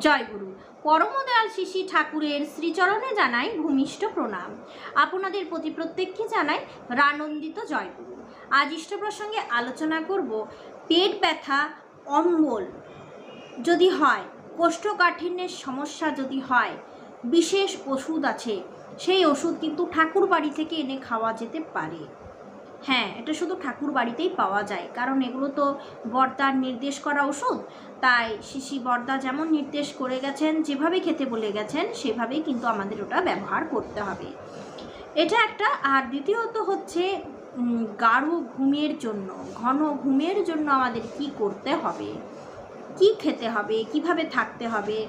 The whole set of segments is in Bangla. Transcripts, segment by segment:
জয়গুরু। পরমদয়াল শিশি ঠাকুরের শ্রীচরণে জানাই ভূমিষ্ঠ প্রণাম। আপনাদের প্রতি প্রত্যেককে জানাই রানন্দিত জয়গুরু। আজ ইষ্ট প্রসঙ্গে আলোচনা করব পেট ব্যথা, অম্বল যদি হয়, কোষ্ঠকাঠিন্যের সমস্যা যদি হয়, বিশেষ ওষুধ আছে। সেই ওষুধ কিন্তু ঠাকুর বাড়ি থেকে এনে খাওয়া যেতে পারে। হ্যাঁ, এটা শুধু ঠাকুর বাড়িতেই পাওয়া যায়, কারণ এগুলো তো বর্দার নির্দেশ করা ওষুধ। তাই শিশি বর্দা যেমন নির্দেশ করে গেছেন, যেভাবে খেতে বলে গেছেন, সেভাবেই কিন্তু আমাদের ওটা ব্যবহার করতে হবে। এটা একটা। আর দ্বিতীয়ত হচ্ছে গাঢ় ঘুমের জন্য, ঘন ঘুমের জন্য আমাদের কি করতে হবে, কি খেতে হবে, কিভাবে থাকতে হবে।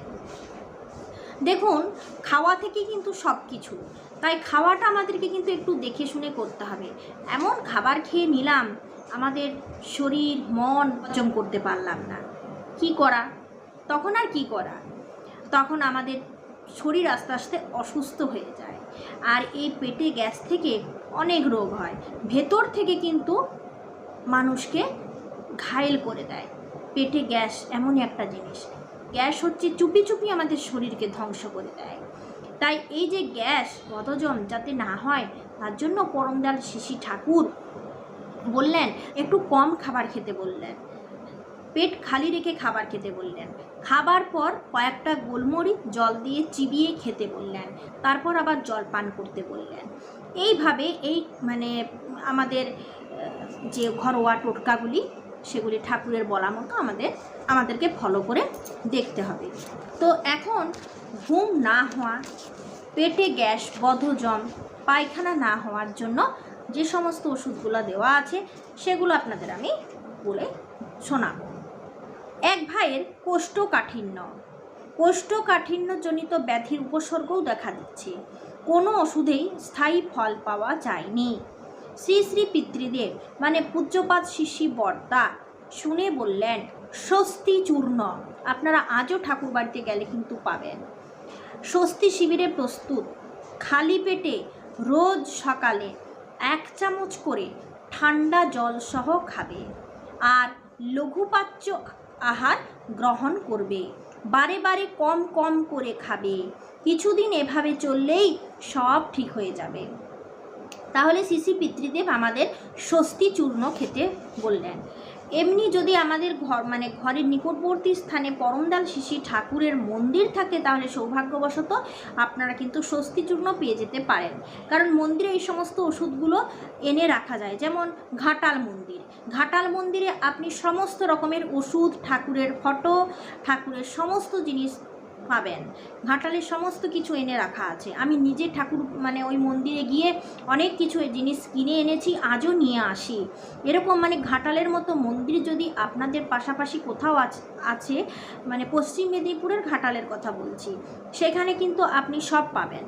দেখুন, খাওয়া থেকে কিন্তু সব কিছু, তাই খাওয়াটা আমাদেরকে কিন্তু একটু দেখে শুনে করতে হবে। এমন খাবার খেয়ে নিলাম, আমাদের শরীর মন হজম করতে পারলাম না, কি করা? তখন আর কি করা? তখন আমাদের শরীর আস্তে আস্তে অসুস্থ হয়ে যায়। আর এই পেটে গ্যাস থেকে অনেক রোগ হয়, ভেতর থেকে কিন্তু মানুষকে ঘায়েল করে দেয়। পেটে গ্যাস এমনই একটা জিনিস, গ্যাস হচ্ছে চুপি চুপি আমাদের শরীরকে ধ্বংস করে দেয়। তাই এই যে গ্যাস বদহজম যাতে না হয়, তার জন্য পরমদয়াল শিশি ঠাকুর বললেন একটু কম খাবার খেতে বললেন, পেট খালি রেখে খাবার খেতে বললেন। খাবার পর কয়েকটা গোলমরিচ জল দিয়ে চিবিয়ে খেতে বললেন, তারপর আবার জল পান করতে বললেন। এইভাবে আমাদের যে ঘরোয়া টোটকাগুলি, সেগুলি ঠাকুরের বলা মতো আমাদেরকে ফলো করে দেখতে হবে। তো এখন ঘুম না হওয়া, পেটে গ্যাস, বদহজম, পায়খানা না হওয়ার জন্য যে সমস্ত ওষুধগুলো দেওয়া আছে, সেগুলো আপনাদের আমি বলে শোনাবো। এক ভাইয়ের কোষ্ঠকাঠিন্যজনিত ব্যাধির উপসর্গও দেখা দিচ্ছে। কোনো ওষুধেই স্থায়ী ফল পাওয়া যায়নি। শ্রী শ্রী পিতৃদেব পূজ্যপাদ শিশি বর্দা শুনে বললেন স্বস্তি চূর্ণ। আপনারা আজও ঠাকুর বাড়িতে গেলে কিন্তু পাবেন। স্বস্তি শিবিরে প্রস্তুত। খালি পেটে রোজ সকালে 1 চামচ করে ঠান্ডা জল সহ খাবে আর লঘুপাচ্য আহার গ্রহণ করবে। বারে বারে কম কম করে খাবে। কিছুদিন এভাবে চললেই সব ঠিক হয়ে যাবে। তাহলে শিশি পিতৃদেব আমাদের স্বস্তি চূর্ণ খেতে বললেন। এমনি যদি আমাদের ঘরের নিকটবর্তী স্থানে পরমদয়াল শিশি ঠাকুরের মন্দির থাকে, তাহলে সৌভাগ্যবশত আপনারা কিন্তু স্বস্তি চূর্ণ পেয়ে যেতে পারেন। কারণ মন্দিরে এই সমস্ত ওষুধগুলো এনে রাখা যায়। যেমন ঘাটাল মন্দিরে আপনি সমস্ত রকমের ওষুধ, ঠাকুরের ফটো, ঠাকুরের সমস্ত জিনিস পাবেন। ঘাটালের সমস্ত কিছু এনে রাখা আছে। আমি নিজে ঠাকুর ওই মন্দিরে গিয়ে অনেক কিছু জিনিস কিনে এনেছি, আজও নিয়ে আসি। এরকম ঘাটালের মতো মন্দির যদি আপনাদের পাশাপাশি কোথাও আছে, পশ্চিম মেদিনীপুরের ঘাটালের কথা বলছি, সেখানে কিন্তু আপনি সব পাবেন।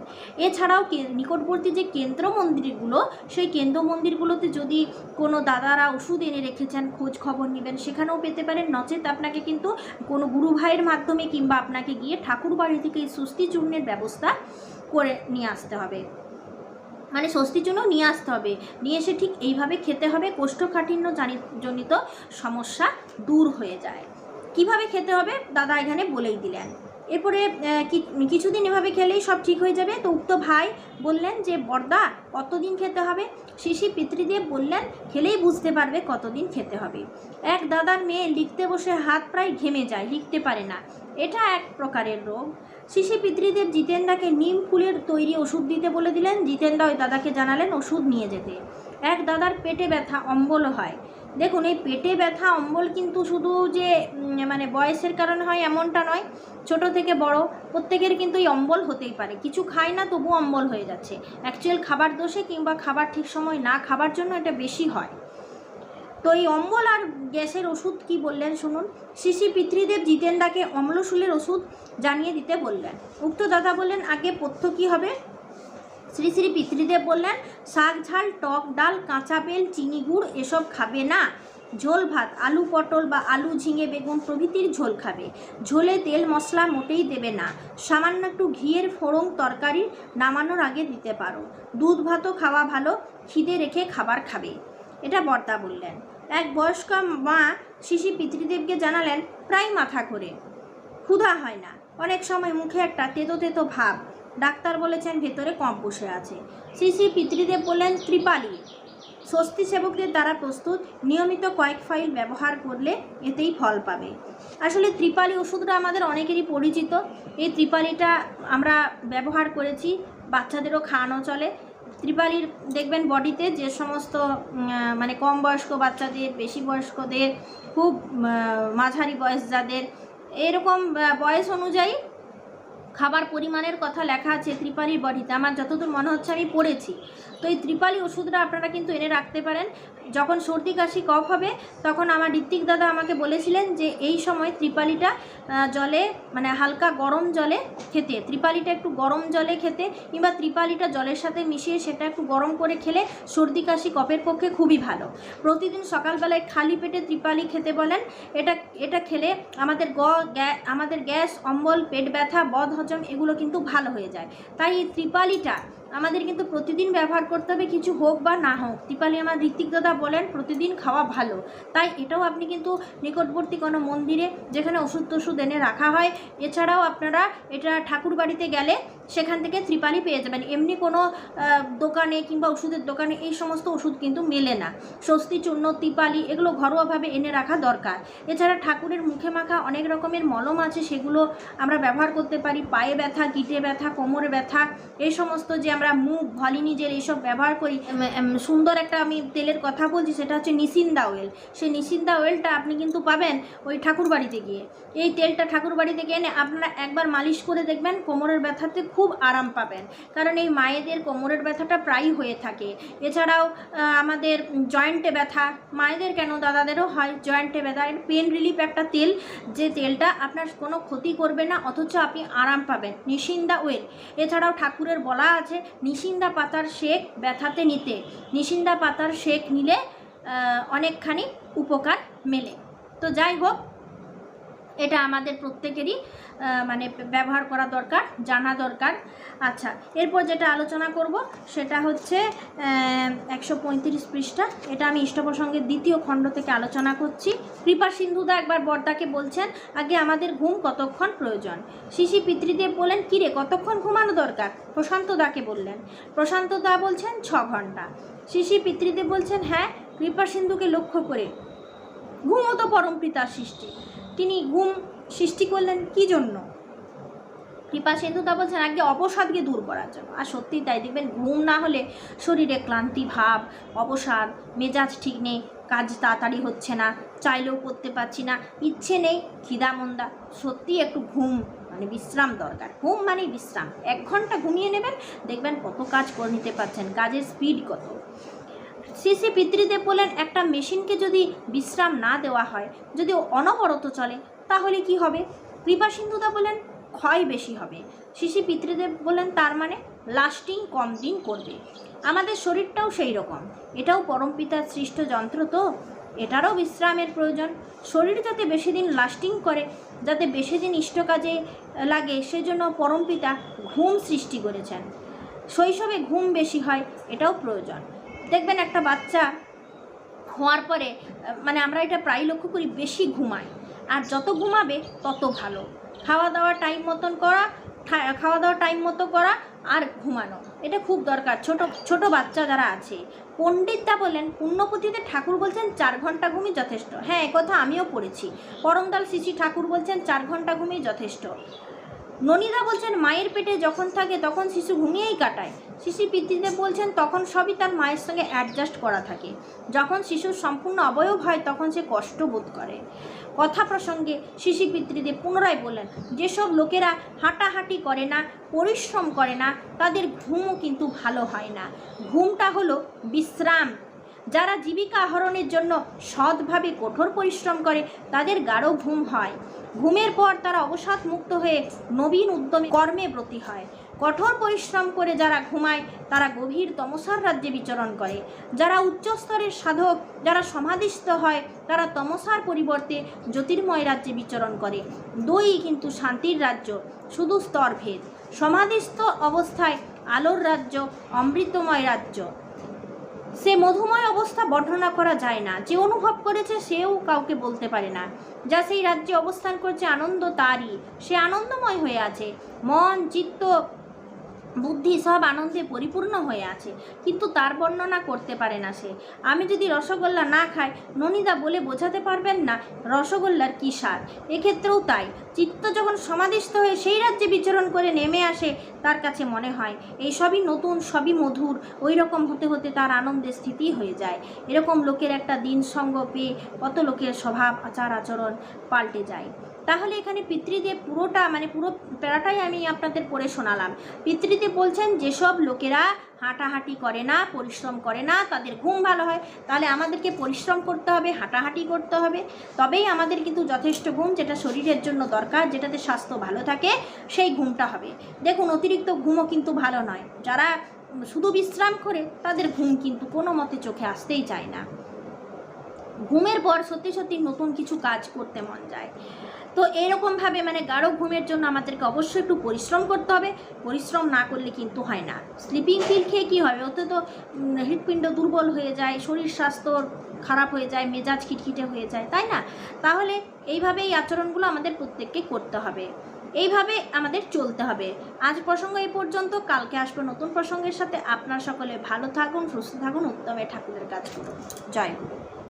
এছাড়াও নিকটবর্তী যে কেন্দ্র মন্দিরগুলো, সেই কেন্দ্র মন্দিরগুলোতে যদি কোনো দাদারা ওষুধ এনে রেখেছেন, খোঁজ খবর নেবেন, সেখানেও পেতে পারেন। নচেত আপনাকে কিন্তু কোনো গুরু ভাইয়ের মাধ্যমে কিংবা আপনাকে গিয়ে ঠাকুর বাড়ি থেকে এই স্বস্তি চূর্ণের ব্যবস্থা করে নিয়ে আসতে হবে। স্বস্তি চূর্ণ নিয়ে আসতে হবে, নিয়ে এসে ঠিক এইভাবে খেতে হবে। কোষ্ঠকাঠিন্য জনিত সমস্যা দূর হয়ে যায়। কিভাবে খেতে হবে দাদা এখানে বলেই দিলেন। এরপরে কিছুদিন এভাবে খেলেই সব ঠিক হয়ে যাবে। তো উক্ত ভাই বললেন যে বর্দা কতদিন খেতে হবে? শিশি পিতৃদেব বললেন খেলেই বুঝতে পারবে কতদিন খেতে হবে। এক দাদার মেয়ে লিখতে বসে হাত প্রায় ঘেমে যায়, লিখতে পারে না। এটা এক প্রকারের রোগ। শিশি পিতৃদেব জিতেন্দাকে নিম ফুলের তৈরি ওষুধ দিতে বলে দিলেন। জিতেন্দা ওই দাদাকে জানালেন ওষুধ নিয়ে যেতে। এক দাদার পেটে ব্যথা, অম্বল হয়। দেখুন, এই পেটে ব্যথা, অম্বল কিন্তু শুধু যে বয়সের কারণে হয় এমনটা নয়। ছোট থেকে বড় প্রত্যেকের কিন্তু এই অম্বল হতেই পারে। কিছু খায় না, তবু অম্বল হয়ে যাচ্ছে। অ্যাকচুয়াল খাবার দোষে কিংবা খাবার ঠিক সময় না খাবার জন্য এটা বেশি হয়। তো এই অম্বল আর গ্যাসের ওষুধ কি বললেন শুনুন। শিশি পিতৃদেব জিতেন্দাকে অম্লশূলের ওষুধ জানিয়ে দিতে বললেন। উক্ত দাদা বললেন আগে পথ্য কী হবে? শ্রী শ্রী পিতৃদেব বললেন শাক ঝাল, টক ডাল, কাঁচা বেল, চিনি গুড় এসব খাবে না। ঝোল ভাত, আলু পটল বা আলু ঝিঙে বেগুন প্রভৃতির ঝোল খাবে। ঝোলে তেল মশলা মোটেই দেবে না। সামান্য একটু ঘিয়ের ফোড়ন তরকারি নামানোর আগে দিতে পারো। দুধ ভাতও খাওয়া ভালো, খিদে রেখে খাবার খাবে। এটা বর্দা বললেন। এক বয়স্ক মা শিশি পিতৃদেবকে জানালেন প্রায় মাথা ঘোরে, ক্ষুধা হয় না, অনেক সময় মুখে একটা তেতো তেতো ভাব, ডাক্তার বলেছেন ভেতরে কম বসে আছে। শ্রী শ্রী পিতৃদেব বললেন ত্রিপালি স্বস্তি সেবকদের দ্বারা প্রস্তুত, নিয়মিত কয়েক ফাইল ব্যবহার করলে এতেই ফল পাবে। আসলে ত্রিপালি ওষুধটা আমাদের অনেকেরই পরিচিত। এই ত্রিপালিটা আমরা ব্যবহার করেছি, বাচ্চাদেরও খাওয়ানো চলে। ত্রিপালির দেখবেন বডিতে যে সমস্ত মানে কম বয়স্ক বাচ্চাদের, বেশি বয়স্কদের, খুব মাঝারি বয়স যাদের, এরকম বয়স অনুযায়ী খাবার পরিমাণের কথা লেখা আছে ত্রিপালির বডিতে। আমার যতদূর মনে হচ্ছে আমি পড়েছি। তো এই ত্রিপালি ওষুধটা আপনারা কিন্তু এনে রাখতে পারেন। যখন সর্দি কাশি কফ হবে তখন আমার ঋত্বিক দাদা আমাকে বলেছিলেন যে এই সময় ত্রিপালিটা জলে মানে হালকা গরম জলে খেতে, ত্রিপালিটা একটু গরম জলে খেতে, কিংবা ত্রিপালিটা জলের সাথে মিশিয়ে সেটা একটু গরম করে খেলে সর্দি কাশি কফের পক্ষে খুবই ভালো। প্রতিদিন সকালবেলায় খালি পেটে ত্রিপালি খেতে বলেন। এটা খেলে আমাদের গ্যাস, অম্বল, পেট ব্যথা, বদহজম এগুলো কিন্তু ভালো হয়ে যায়। তাই এই ত্রিপালিটা আমাদের কিন্তু প্রতিদিন ব্যবহার করতে হবে, কিছু হোক বা না হোক। ত্রিপালি আমার ঋত্বিক দাদা বলেন প্রতিদিন খাওয়া ভালো। তাই এটাও আপনি কিন্তু নিকটবর্তী কোনো মন্দিরে যেখানে ওষুধ টষুধ এনে রাখা হয়, এছাড়াও আপনারা এটা ঠাকুর বাড়িতে গেলে সেখান থেকে ত্রিপালি পেয়ে যাবেন। এমনি কোনো দোকানে কিংবা ওষুধের দোকানে এই সমস্ত ওষুধ কিন্তু মেলে না। স্বস্তি চূর্ণ, ত্রিপালি এগুলো ঘরোয়াভাবে এনে রাখা দরকার। এছাড়া ঠাকুরের মুখে মাখা অনেক রকমের মলম আছে, সেগুলো আমরা ব্যবহার করতে পারি। পায়ে ব্যথা, গিঁটে ব্যথা, কোমরে ব্যথা, এই সমস্ত যে আমরা মুভ, ভলিনি জেল এইসব ব্যবহার করি। সুন্দর একটা আমি তেলের কথা বলছি, সেটা হচ্ছে নিসিন্দা অয়েল। সেই নিসিন্দা অয়েলটা আপনি কিন্তু পাবেন ওই ঠাকুর বাড়িতে গিয়ে। এই তেলটা ঠাকুর বাড়িতে গিয়ে এনে আপনারা একবার মালিশ করে দেখবেন, কোমরের ব্যথাতে খুব আরাম পাবেন। কারণ এই মায়েদের কোমরের ব্যথাটা প্রায়ই হয়ে থাকে। এছাড়াও আমাদের জয়েন্টে ব্যথা, মায়েদের কেন দাদাদেরও হয় জয়েন্টে ব্যথা, এর পেন রিলিফ একটা তেল, যে তেলটা আপনার কোনো ক্ষতি করবে না, অথচ আপনি আরাম পাবেন, নিসিন্দা অয়েল। এছাড়াও ঠাকুরের বলা আছে নিসিন্দা পাতার শেক ব্যথাতে নিতে, নিসিন্দা পাতার শেক নিলে অনেকখানি উপকার মেলে। তো যাই হোক, এটা আমাদের প্রত্যেকেরই মানে ব্যবহার করা দরকার, জানা দরকার। আচ্ছা, এরপর যেটা আলোচনা করব সেটা হচ্ছে 135 পৃষ্ঠা। এটা আমি ইষ্টপ্রসঙ্গের 2য় খণ্ড থেকে আলোচনা করছি। কৃপা সিন্ধুদা একবার বর্দাকে বলছেন, আগে আমাদের ঘুম কতক্ষণ প্রয়োজন? শিশি পিতৃদেব বলেন, কিরে কতক্ষণ ঘুমানো দরকার? প্রশান্ত দাকে বললেন। প্রশান্ত দা বলছেন 6 ঘন্টা। শিশি পিতৃদেব বলছেন, হ্যাঁ, কৃপা সিন্ধুকে লক্ষ্য করে। ঘুমও তো পরম পিতার সৃষ্টি, তিনি ঘুম সৃষ্টি করলেন কি জন্য? কৃপা সিন্ধুদা বলছেন আগে অবসাদকে দূর করার জন্য। আর সত্যি তাই, দেখবেন ঘুম না হলে শরীরে ক্লান্তি ভাব, অবসাদ, মেজাজ ঠিক নেই, কাজ তাড়াতাড়ি হচ্ছে না, চাইলেও করতে পারছি না, ইচ্ছে নেই, খিদা মন্দা। সত্যি একটু ঘুম মানে বিশ্রাম দরকার। ঘুম মানে বিশ্রাম। 1 ঘন্টা ঘুমিয়ে নেবেন, দেখবেন কত কাজ করে নিতে পারছেন, কাজের স্পিড কত। শ্রী শ্রী পিতৃদেব বলেন, একটা মেশিনকে যদি বিশ্রাম না দেওয়া হয়, যদি অনবরত চলে, তাহলে কি হবে? কৃপা সিন্ধুদা বলেন, ক্ষয় বেশি হবে। শ্রী শ্রী পিতৃদেব বলেন, তার মানে লাস্টিং কম দিন করবে। আমাদের শরীরটাও সেই রকম, এটাও পরমপিতার সৃষ্ট যন্ত্র, তো এটারও বিশ্রামের প্রয়োজন। শরীর যাতে বেশি দিন লাস্টিং করে, যাতে বেশি দিন ইষ্ট কাজে লাগে, সেজন্য পরমপিতা ঘুম সৃষ্টি করেছেন। শৈশবে ঘুম বেশি হয়, এটাও প্রয়োজন। দেখবেন একটা বাচ্চা হওয়ার পরে মানে আমরা এটা প্রায় লক্ষ্য করি, বেশি ঘুমায়, আর যত ঘুমাবে তত ভালো। খাওয়া দাওয়া টাইম মতো করা আর ঘুমানো, এটা খুব দরকার। ছোট বাচ্চা যারা আছে, পণ্ডিতদা বলেন, পুণ্যপতিতে ঠাকুর বলছেন 4 ঘন্টা ঘুমই যথেষ্ট। হ্যাঁ, একথা আমিও পড়েছি। পরমদয়াল শ্রী ঠাকুর বলছেন 4 ঘন্টা ঘুমই যথেষ্ট। ননীদা বলছেন মায়ের পেটে যখন থাকে তখন শিশু ঘুমিয়েই কাটায়। শিশু পিতৃদেব বলছেন তখন সবই তার মায়ের সঙ্গে অ্যাডজাস্ট করা থাকে। যখন শিশুর সম্পূর্ণ অবয়ব হয় তখন সে কষ্ট বোধ করে। কথা প্রসঙ্গে শিশু পিতৃদেব পুনরায় বললেন, যেসব লোকেরা হাঁটাহাঁটি করে না, পরিশ্রম করে না, তাদের ঘুমও কিন্তু ভালো হয় না। ঘুমটা হলো বিশ্রাম। যারা জীবিকা আহরণের জন্য সৎভাবে কঠোর পরিশ্রম করে, তাদের গাঢ় ঘুম হয়। ঘুমের পর তারা অবসাদ মুক্ত হয়ে নবীন উদ্যমে কর্মে ব্রতী হয়। কঠোর পরিশ্রম করে যারা ঘুমায়, তারা গভীর তমসার রাজ্যে বিচরণ করে। যারা উচ্চস্তরের সাধক, যারা সমাধিস্থ হয়, তারা তমসার পরিবর্তে জ্যোতির্ময় রাজ্যে বিচরণ করে। দুই কিন্তু শান্তির রাজ্য, শুধু স্তরভেদ। সমাধিস্থ অবস্থায় আলোর রাজ্য, অমৃতময় রাজ্য। সে মধুময় অবস্থা বর্ণনা করা যায় না, যে অনুভব করেছে সেও কাউকে বলতে পারে না। যা সেই রাজ্যে অবস্থান করছে আনন্দ তারই, সে আনন্দময় হয়ে আছে, মন চিত্ত বুদ্ধি সব আনন্দে পরিপূর্ণ হয়ে আছে, কিন্তু তার বর্ণনা করতে পারে না সে। আমি যদি রসগোল্লা না খাই, ননীদা বলে বোঝাতে পারবেন না রসগোল্লার কী স্বাদ। এক্ষেত্রেও তাই, চিত্ত যখন সমাধিস্থ হয়ে সেই রাজ্যে বিচরণ করে নেমে আসে, তার কাছে মনে হয় এই সবই নতুন, সবই মধুর। ওই রকম হতে হতে তার আনন্দের স্থিতি হয়ে যায়। এরকম লোকের একটা দিন সঙ্গ পেয়ে কত লোকের স্বভাব আচার আচরণ পাল্টে যায়। তাহলে এখানে পিতৃদেব পুরোটা পুরো প্যারাটাই আমি আপনাদের পড়ে শোনালাম। পিতৃদেব বলছেন যেসব লোকেরা হাঁটাহাঁটি করে না, পরিশ্রম করে না, তাদের ঘুম ভালো হয়। তাহলে আমাদেরকে পরিশ্রম করতে হবে, হাঁটাহাঁটি করতে হবে, তবেই আমাদের কিন্তু যথেষ্ট ঘুম, যেটা শরীরের জন্য দরকার, যেটাতে স্বাস্থ্য ভালো থাকে, সেই ঘুমটা হবে। দেখুন, অতিরিক্ত ঘুমও কিন্তু ভালো নয়। যারা শুধু বিশ্রাম করে তাদের ঘুম কিন্তু কোনো মতে চোখে আসতেই চায় না। ঘুমের পর সত্যি সত্যি নতুন কিছু কাজ করতে মন যায়। তো এরকমভাবে গাঢ় ঘুমের জন্য আমাদেরকে অবশ্যই একটু পরিশ্রম করতে হবে। পরিশ্রম না করলে কিন্তু হয় না। স্লিপিং পিল খেয়ে কী হবে? ওতে তো হৃৎপিণ্ড দুর্বল হয়ে যায়, শরীর স্বাস্থ্য খারাপ হয়ে যায়, মেজাজ খিটখিটে হয়ে যায়, তাই না? তাহলে এইভাবে এই আচরণগুলো আমাদের প্রত্যেককে করতে হবে, এইভাবে আমাদের চলতে হবে। আজ প্রসঙ্গ এই পর্যন্ত, কালকে আসবো নতুন প্রসঙ্গের সাথে। আপনারা সকলে ভালো থাকুন, সুস্থ থাকুন, উত্তমে ঠাকুরের কাজ করুন। জয় গুরু।